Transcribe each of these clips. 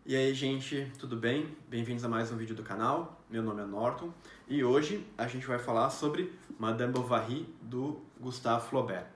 E aí, gente, tudo bem? Bem-vindos a mais um vídeo do canal. Meu nome é Norton e hoje a gente vai falar sobre Madame Bovary, do Gustave Flaubert.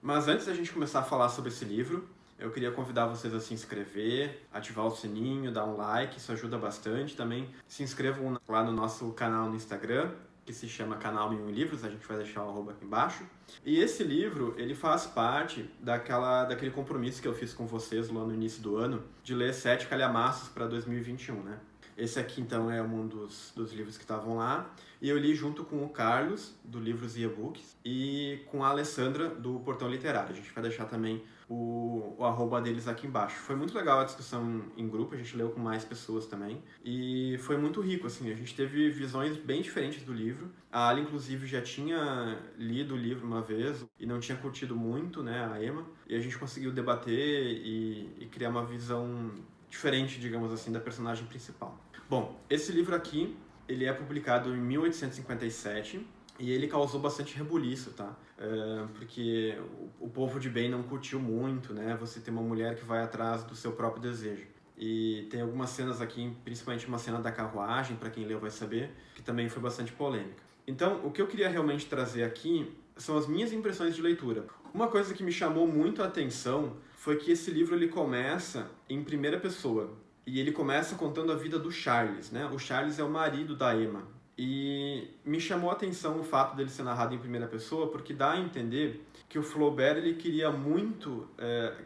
Mas antes da gente começar a falar sobre esse livro, eu queria convidar vocês a se inscrever, ativar o sininho, dar um like, isso ajuda bastante. Também se inscrevam lá no nosso canal no Instagram, que se chama Canal 1001 Livros, a gente vai deixar o arroba aqui embaixo. E esse livro, ele faz parte daquele compromisso que eu fiz com vocês lá no início do ano, de ler 7 calhamaços para 2021, né? Esse aqui, então, é um dos livros que estavam lá. E eu li junto com o Carlos, do Livros e E-Books, e com a Alessandra, do Portão Literário. A gente vai deixar também o arroba deles aqui embaixo. Foi muito legal a discussão em grupo, a gente leu com mais pessoas também. E foi muito rico, assim, a gente teve visões bem diferentes do livro. A Ali, inclusive, já tinha lido o livro uma vez e não tinha curtido muito, né, a Emma. E a gente conseguiu debater e criar uma visão diferente, digamos assim, da personagem principal. Bom, esse livro aqui, ele é publicado em 1857 e ele causou bastante rebuliço, tá? Porque o povo de bem não curtiu muito, né? Você tem uma mulher que vai atrás do seu próprio desejo. E tem algumas cenas aqui, principalmente uma cena da carruagem, para quem leu vai saber, que também foi bastante polêmica. Então, o que eu queria realmente trazer aqui são as minhas impressões de leitura. Uma coisa que me chamou muito a atenção foi que esse livro ele começa em primeira pessoa. E ele começa contando a vida do Charles, né? O Charles é o marido da Emma. E me chamou a atenção o fato dele ser narrado em primeira pessoa, porque dá a entender que o Flaubert ele queria muito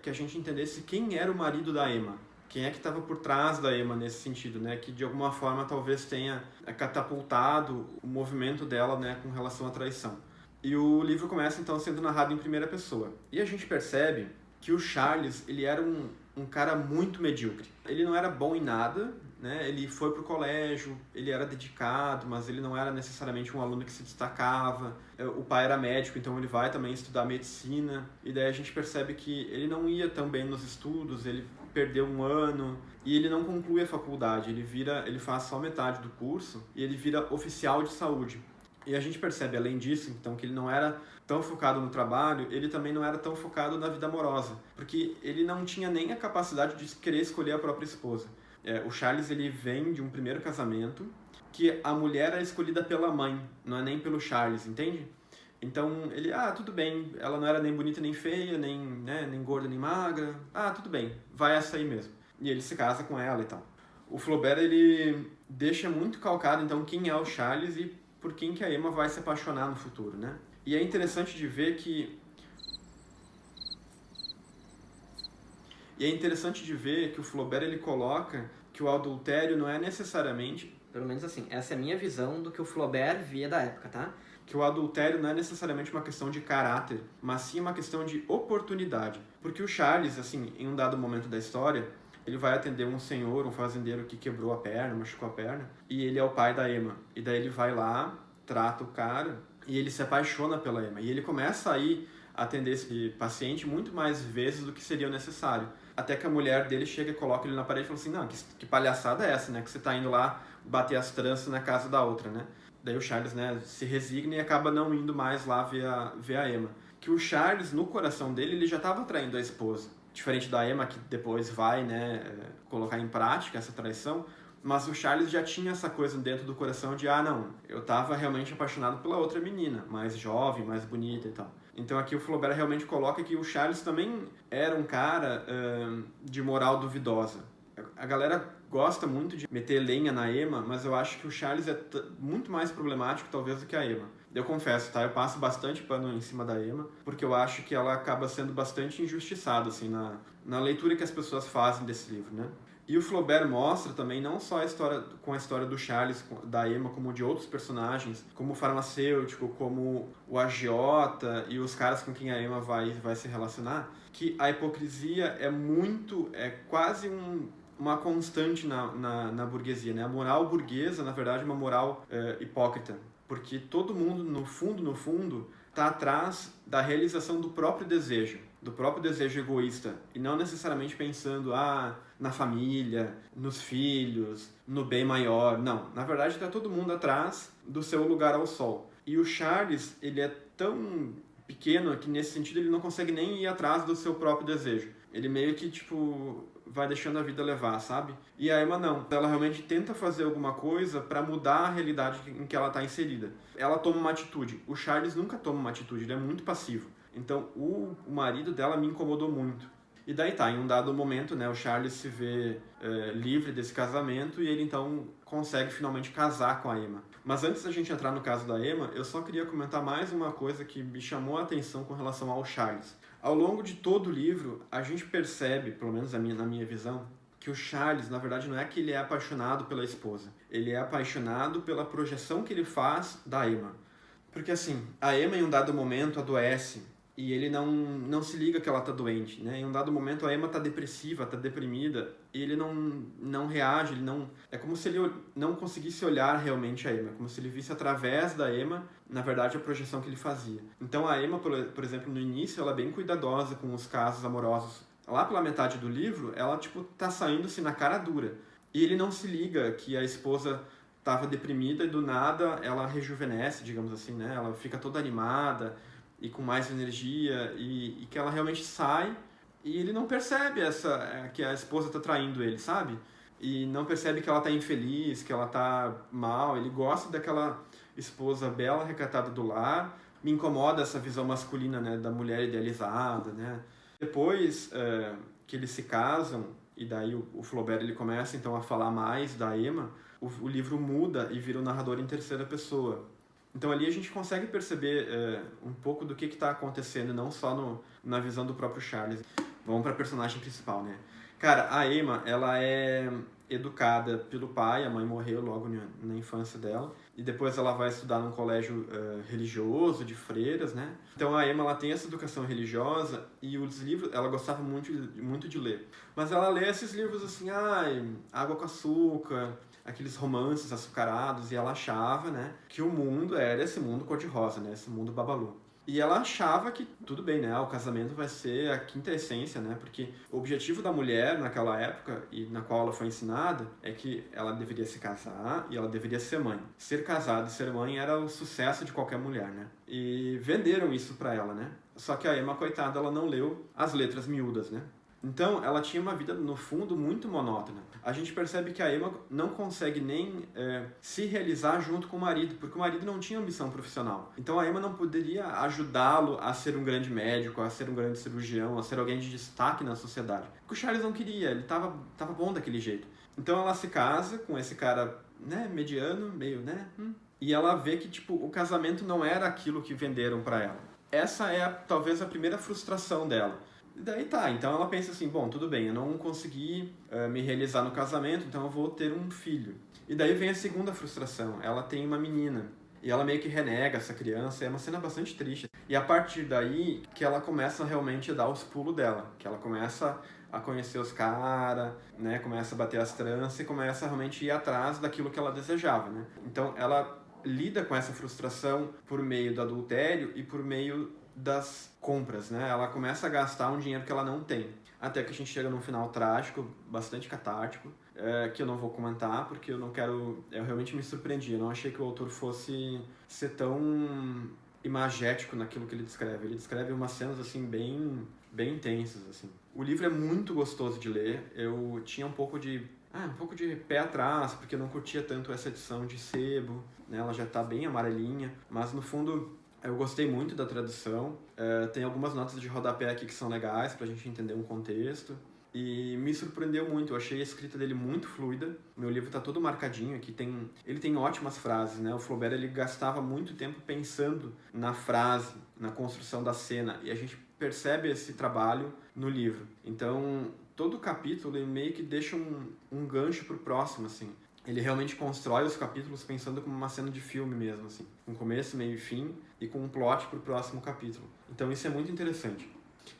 que a gente entendesse quem era o marido da Emma. Quem é que estava por trás da Emma nesse sentido, né? Que de alguma forma talvez tenha catapultado o movimento dela, né, com relação à traição. E o livro começa então sendo narrado em primeira pessoa. E a gente percebe que o Charles, ele era um cara muito medíocre. Ele não era bom em nada, né? Ele foi pro colégio, ele era dedicado, mas ele não era necessariamente um aluno que se destacava. O pai era médico, então ele vai também estudar medicina. E daí a gente percebe que ele não ia tão bem nos estudos, ele perdeu um ano e ele não conclui a faculdade. Ele faz só metade do curso e ele vira oficial de saúde. E a gente percebe, além disso, então, que ele não era tão focado no trabalho, ele também não era tão focado na vida amorosa, porque ele não tinha nem a capacidade de querer escolher a própria esposa. O Charles, ele vem de um primeiro casamento, que a mulher é escolhida pela mãe, não é nem pelo Charles, entende? Então, ele, tudo bem, ela não era nem bonita nem feia, nem gorda nem magra, tudo bem, vai essa aí mesmo. E ele se casa com ela e tal. O Flaubert, ele deixa muito calcado, então, quem é o Charles e por quem que a Emma vai se apaixonar no futuro, né? E é interessante de ver que o Flaubert ele coloca que o adultério não é necessariamente, pelo menos assim, essa é a minha visão do que o Flaubert via da época, tá? Que o adultério não é necessariamente uma questão de caráter, mas sim uma questão de oportunidade. Porque o Charles, assim, em um dado momento da história, ele vai atender um senhor, um fazendeiro que quebrou a perna, machucou a perna, e ele é o pai da Emma. E daí ele vai lá, trata o cara, e ele se apaixona pela Emma. E ele começa a ir atender esse paciente muito mais vezes do que seria necessário. Até que a mulher dele chega e coloca ele na parede e fala assim, não, que palhaçada é essa, né? Que você tá indo lá bater as tranças na casa da outra, né? Daí o Charles, né, se resigna e acaba não indo mais lá ver a Emma. Que o Charles, no coração dele, ele já estava traindo a esposa. Diferente da Emma, que depois vai, né, colocar em prática essa traição, mas o Charles já tinha essa coisa dentro do coração de, não, eu estava realmente apaixonado pela outra menina, mais jovem, mais bonita e tal. Então aqui o Flaubert realmente coloca que o Charles também era um cara de moral duvidosa. A galera gosta muito de meter lenha na Emma, mas eu acho que o Charles é muito mais problemático talvez do que a Emma. Eu confesso, tá? Eu passo bastante pano em cima da Emma, porque eu acho que ela acaba sendo bastante injustiçada, assim, na leitura que as pessoas fazem desse livro, né? E o Flaubert mostra também não só a história do Charles, da Emma, como de outros personagens, como o farmacêutico, como o agiota e os caras com quem a Emma vai se relacionar, que a hipocrisia é quase uma constante na burguesia, né? A moral burguesa, na verdade, é uma moral hipócrita, porque todo mundo, no fundo, está atrás da realização do próprio desejo egoísta, e não necessariamente pensando na família, nos filhos, no bem maior. Não, na verdade está todo mundo atrás do seu lugar ao sol. E o Charles, ele é tão pequeno, que nesse sentido ele não consegue nem ir atrás do seu próprio desejo. Ele meio que, tipo, vai deixando a vida levar, sabe? E a Emma não. Ela realmente tenta fazer alguma coisa para mudar a realidade em que ela tá inserida. Ela toma uma atitude. O Charles nunca toma uma atitude, ele é muito passivo. Então, o marido dela me incomodou muito. E daí tá, em um dado momento, né, o Charles se vê livre desse casamento e ele então consegue finalmente casar com a Emma. Mas antes da gente entrar no caso da Emma, eu só queria comentar mais uma coisa que me chamou a atenção com relação ao Charles. Ao longo de todo o livro, a gente percebe, pelo menos na minha visão, que o Charles, na verdade, não é que ele é apaixonado pela esposa. Ele é apaixonado pela projeção que ele faz da Emma. Porque assim, a Emma em um dado momento adoece e ele não se liga que ela tá doente, né? Em um dado momento a Emma tá depressiva, tá deprimida, e ele não reage, ele não... É como se ele não conseguisse olhar realmente a Emma, como se ele visse através da Emma, na verdade, a projeção que ele fazia. Então a Emma, por exemplo, no início, ela é bem cuidadosa com os casos amorosos. Lá pela metade do livro, ela, tipo, tá saindo assim na cara dura. E ele não se liga que a esposa tava deprimida e do nada ela rejuvenesce, digamos assim, né? Ela fica toda animada e com mais energia e que ela realmente sai e ele não percebe que a esposa tá traindo ele, sabe? E não percebe que ela tá infeliz, que ela tá mal. Ele gosta daquela esposa bela, recatada do lar. Me incomoda essa visão masculina, né, da mulher idealizada, né? Depois que eles se casam e daí o Flaubert ele começa então a falar mais da Emma, o livro muda e vira o narrador em terceira pessoa. Então ali a gente consegue perceber um pouco do que está acontecendo, não só na visão do próprio Charles. Vamos para a personagem principal, né? Cara, a Emma, ela é educada pelo pai, a mãe morreu logo na infância dela, e depois ela vai estudar num colégio religioso, de freiras, né? Então a Emma, ela tem essa educação religiosa, e os livros, ela gostava muito de ler. Mas ela lê esses livros assim, Água com Açúcar, aqueles romances açucarados, e ela achava, né, que o mundo era esse mundo cor-de-rosa, né, esse mundo babalu. E ela achava que, tudo bem, né, o casamento vai ser a quinta essência, né, porque o objetivo da mulher naquela época, e na qual ela foi ensinada, é que ela deveria se casar e ela deveria ser mãe. Ser casada e ser mãe era o sucesso de qualquer mulher, né, e venderam isso pra ela, né. Só que a Emma, coitada, ela não leu as letras miúdas, né. Então, ela tinha uma vida, no fundo, muito monótona. A gente percebe que a Emma não consegue nem se realizar junto com o marido, porque o marido não tinha ambição profissional. Então, a Emma não poderia ajudá-lo a ser um grande médico, a ser um grande cirurgião, a ser alguém de destaque na sociedade. Porque o Charles não queria, ele tava bom daquele jeito. Então, ela se casa com esse cara, né, mediano, meio, né? E ela vê que, tipo, o casamento não era aquilo que venderam pra ela. Essa é, talvez, a primeira frustração dela. E daí tá, então ela pensa assim, bom, tudo bem, eu não consegui me realizar no casamento, então eu vou ter um filho. E daí vem a segunda frustração, ela tem uma menina, e ela meio que renega essa criança, é uma cena bastante triste. E a partir daí que ela começa realmente a dar os pulos dela, que ela começa a conhecer os caras, né, começa a bater as tranças e começa a realmente ir atrás daquilo que ela desejava, né. Então ela lida com essa frustração por meio do adultério e por meio das compras, né? Ela começa a gastar um dinheiro que ela não tem. Até que a gente chega num final trágico, bastante catártico, que eu não vou comentar, porque eu não quero... Eu realmente me surpreendi. Eu não achei que o autor fosse ser tão imagético naquilo que ele descreve. Ele descreve umas cenas, assim, bem intensas, assim. O livro é muito gostoso de ler. Eu tinha um pouco de pé atrás, porque eu não curtia tanto essa edição de sebo, né? Ela já tá bem amarelinha, mas no fundo... Eu gostei muito da tradução, tem algumas notas de rodapé aqui que são legais pra gente entender um contexto e me surpreendeu muito, eu achei a escrita dele muito fluida, meu livro tá todo marcadinho aqui, ele tem ótimas frases, né? O Flaubert ele gastava muito tempo pensando na frase, na construção da cena e a gente percebe esse trabalho no livro, então todo capítulo ele meio que deixa um gancho pro próximo, assim. Ele realmente constrói os capítulos pensando como uma cena de filme mesmo, assim, com começo, meio e fim, e com um plot pro próximo capítulo. Então isso é muito interessante.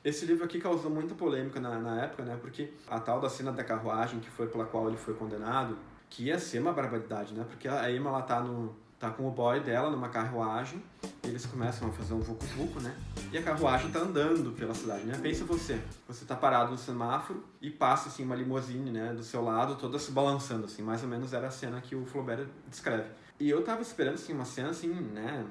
Esse livro aqui causou muita polêmica na época, né, porque a tal da cena da carruagem, que foi pela qual ele foi condenado, que ia ser uma barbaridade, né, porque a Emma, ela tá com o boy dela numa carruagem, eles começam a fazer um vucu-vucu, né? E a carruagem tá andando pela cidade, né? Pensa você tá parado no semáforo e passa, assim, uma limusine, né, do seu lado, toda se balançando, assim, mais ou menos era a cena que o Flaubert descreve. E eu tava esperando, assim, uma cena, assim, né,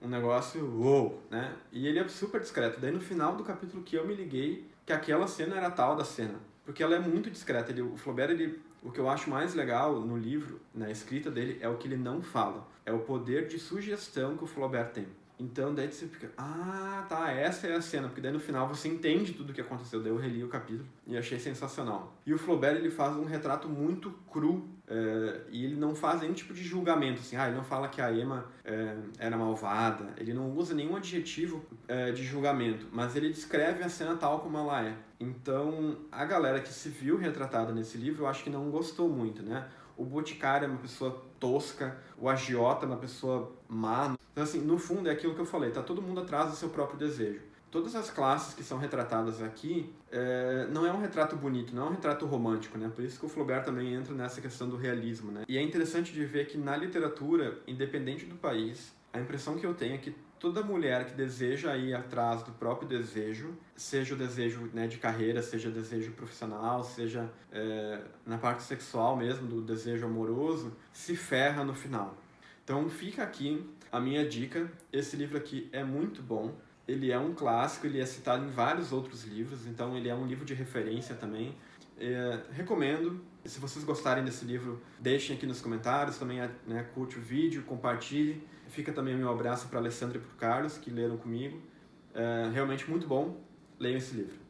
um negócio, uou, né? E ele é super discreto. Daí no final do capítulo que eu me liguei que aquela cena era a tal da cena. Porque ela é muito discreta. O Flaubert, o que eu acho mais legal no livro, na escrita dele, é o que ele não fala. É o poder de sugestão que o Flaubert tem. Então daí você fica, tá, essa é a cena, porque daí no final você entende tudo o que aconteceu. Daí eu reli o capítulo e achei sensacional. E o Flaubert, ele faz um retrato muito cru, e ele não faz nenhum tipo de julgamento, assim, ele não fala que a Emma era malvada, ele não usa nenhum adjetivo de julgamento, mas ele descreve a cena tal como ela é. Então, a galera que se viu retratada nesse livro, eu acho que não gostou muito, né? O Boticário é uma pessoa tosca, o agiota é uma pessoa má. Então, assim, no fundo é aquilo que eu falei, tá todo mundo atrás do seu próprio desejo. Todas as classes que são retratadas aqui, não é um retrato bonito, não é um retrato romântico, né? Por isso que o Flaubert também entra nessa questão do realismo, né? E é interessante de ver que na literatura, independente do país, a impressão que eu tenho é que toda mulher que deseja ir atrás do próprio desejo, seja o desejo, né, de carreira, seja desejo profissional, seja na parte sexual mesmo, do desejo amoroso, se ferra no final. Então fica aqui a minha dica. Esse livro aqui é muito bom. Ele é um clássico, ele é citado em vários outros livros, então ele é um livro de referência também. Recomendo. Se vocês gostarem desse livro, deixem aqui nos comentários, também curte o vídeo, compartilhe. Fica também o meu abraço para a Alessandra e para o Carlos, que leram comigo. Realmente muito bom. Leiam esse livro.